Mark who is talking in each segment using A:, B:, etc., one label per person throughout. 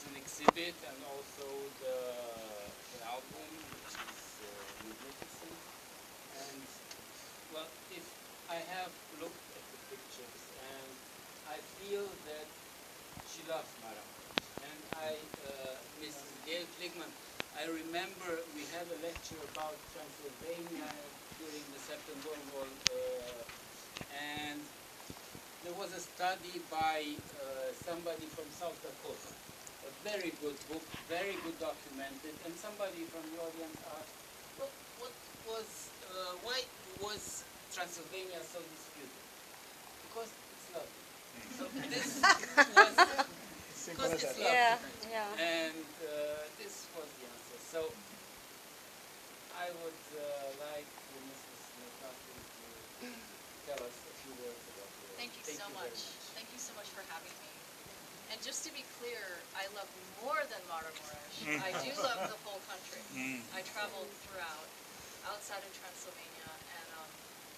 A: is an exhibit and also the album, which is magnificent. And well, if I have looked at the pictures, and I feel that she loves Maramures. And Mrs. Gail Kligman, I remember we had a lecture about Transylvania during the Second World War, and there was a study by somebody from South Dakota. A very good book, very good documented, and somebody from the audience asked, why was Transylvania so disputed? Because it's lovely. So this was, because it's lovely.
B: Yeah, yeah.
A: And this was the answer. So I would like Mrs. McLaughlin to tell us a few words about it.
C: Thank you so much. Thank you so much for having me. And just to be clear, I love more than Maramures. I do love the whole country. I traveled throughout, outside of Transylvania, and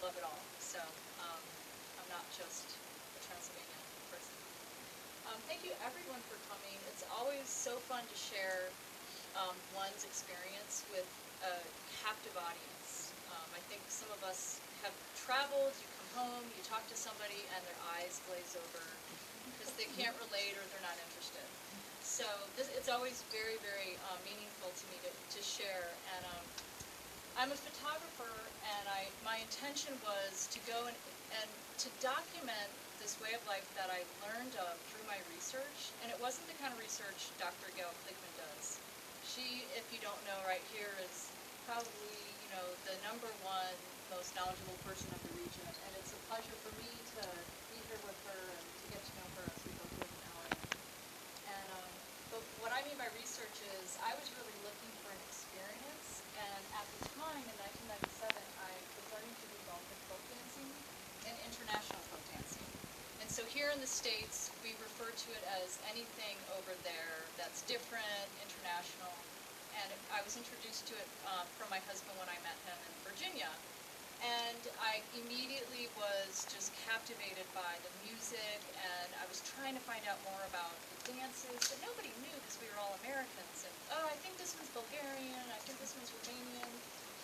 C: love it all. So I'm not just a Transylvanian person. Thank you everyone for coming. It's always so fun to share one's experience with a captive audience. I think some of us have traveled, you come home, you talk to somebody, and their eyes glaze over because they can't relate or they're not interested. So it's always very, very meaningful to me to share. And I'm a photographer, and my intention was to go and to document this way of life that I learned of through my research. And it wasn't the kind of research Dr. Gail Kligman does. She, if you don't know, right here is probably, you know, the #1 most knowledgeable person of the region. And it's a pleasure for me to be here with her and to get to know her as we go through the hour. And but what I mean by research is I was really looking for an experience. And at the time, in 1997, I was learning to do Balkan folk dancing and international folk dancing. And so here in the States, we refer to it as anything over there that's different, international. And I was introduced to it from my husband when I met him in Virginia. And I immediately was just captivated by the music, and I was trying to find out more about the dances, but nobody knew because we were all Americans. And, oh, I think this one's Bulgarian, I think this one's Romanian.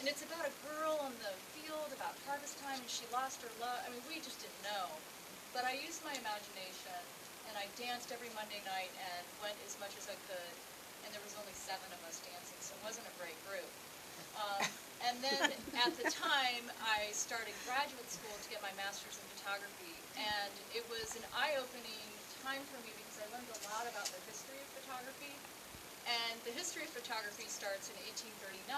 C: And it's about a girl on the field about harvest time, and she lost her love. I mean, we just didn't know. But I used my imagination, and I danced every Monday night and went as much as I could. And there was only 7 of us dancing, so it wasn't a great group. And then at the time, I started graduate school to get my master's in photography. And it was an eye-opening time for me because I learned a lot about the history of photography. And the history of photography starts in 1839,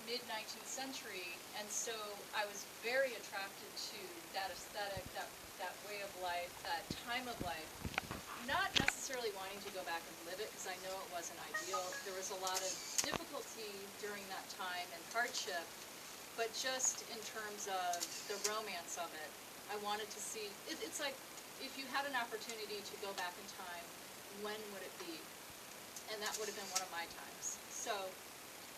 C: mid-19th century. And so I was very attracted to that aesthetic, that way of life, that time of life. Not necessarily wanting to go back and live it, because I know it wasn't ideal. There was a lot of difficulty during that time and hardship, but just in terms of the romance of it, I wanted to see, it's like if you had an opportunity to go back in time, when would it be? And that would have been one of my times. So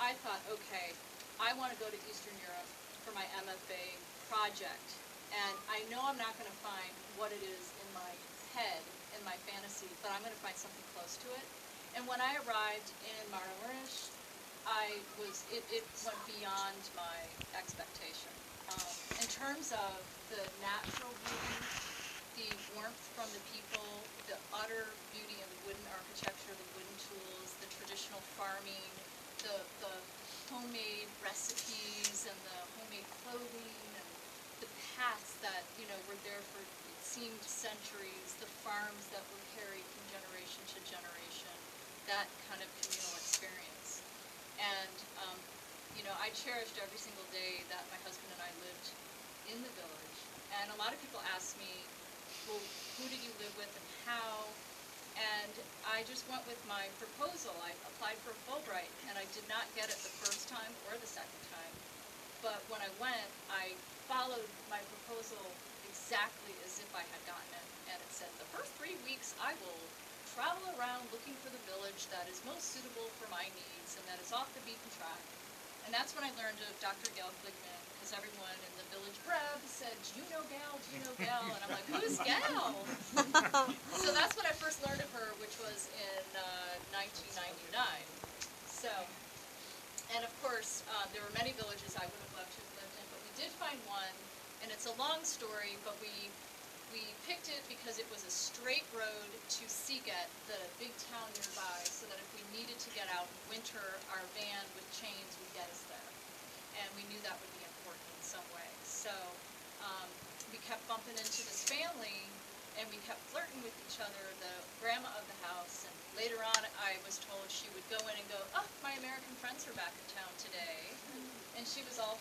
C: I thought, okay, I want to go to Eastern Europe for my MFA project, and I know I'm not going to find what it is in my head, in my fantasy, but I'm going to find something close to it. And when I arrived in Maramures, it went beyond my expectation. In terms of the natural beauty, the warmth from the people, the utter beauty in the wooden architecture, the wooden tools, the traditional farming, the homemade recipes and the homemade clothing, and the paths that, you know, were there for, it seemed, centuries, the farms that were carried from generation to generation, that kind of communal experience. And, you know, I cherished every single day that my husband and I lived in the village. And a lot of people ask me, well, who did you live with and how? And I just went with my proposal. I applied for a Fulbright, and I did not get it the first time or the second time. But when I went, I followed my proposal exactly as if I had gotten it. And it said, the first 3 weeks I will travel around looking for the village that is most suitable for my needs and that is off the beaten track. And that's when I learned of Dr. Gail Kligman, because everyone in the village Breb said, do you know Gal, do you know Gal? And I'm like, who's Gal? So that's when I first learned of her, which was in course, there were many villages I would have loved to have lived in, but we did find one, and it's a long story, but we picked it because it was a straight road to Seaget, the big town nearby, so that if we needed to get out in winter, our van with chains would get us there. And we knew that would be important in some way. So we kept bumping into this family, and we kept flirting with each other, the grandma of the house, and later on I was told she would go in and go, oh, my American friends are back in town today. And she was all